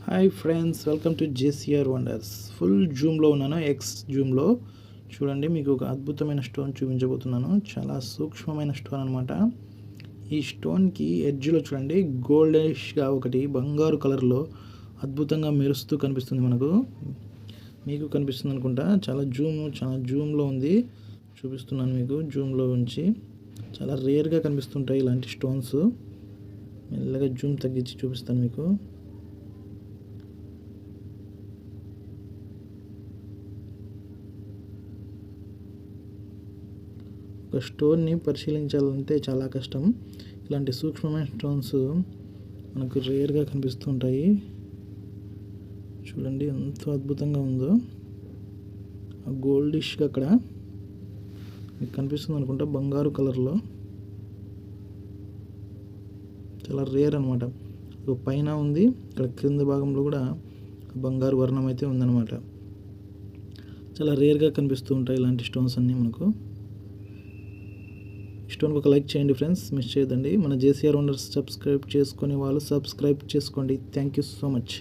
Hi friends, welcome to JCR wonders. Full జూమ్లో ఉన్నాను, X జూమ్లో. చూడండి, మీకు ఒక అద్భుతమైన స్టోన్ చూపించబోతున్నాను. చాలా సూక్ష్మమైన స్టోన్ అనమాట. ఈ స్టోన్కి ఎడ్జ్లో చూడండి, గోల్డిష్గా ఒకటి బంగారు కలర్లో అద్భుతంగా మెరుస్తూ కనిపిస్తుంది. మీకు కనిపిస్తుంది అనుకుంటా. చాలా జూమ్లో ఉంది. చూపిస్తున్నాను మీకు జూమ్లో ఉంచి. చాలా రేర్గా కనిపిస్తుంటాయి ఇలాంటి స్టోన్స్. మెల్లగా జూమ్ తగ్గించి చూపిస్తాను మీకు. ఒక స్టోన్ని పరిశీలించాలంటే చాలా కష్టం. ఇలాంటి సూక్ష్మమైన స్టోన్స్ మనకు రేర్గా కనిపిస్తుంటాయి. చూడండి ఎంత అద్భుతంగా ఉందో. గోల్డిష్గా అక్కడ మీకు కనిపిస్తుంది అనుకుంటా, బంగారు కలర్లో. చాలా రేర్ అనమాట. పైన ఉంది, ఇక్కడ క్రింద భాగంలో కూడా బంగారు వర్ణం అయితే ఉందన్నమాట. చాలా రేర్గా కనిపిస్తూ ఉంటాయి ఇలాంటి స్టోన్స్ అన్నీ మనకు. స్టోన్కి ఒక లైక్ చేయండి ఫ్రెండ్స్, మిస్ చేయొద్దండి. మన జేసీఆర్ వండర్స్ సబ్స్క్రైబ్ చేసుకునే వాళ్ళు సబ్స్క్రైబ్ చేసుకోండి. Thank you so much.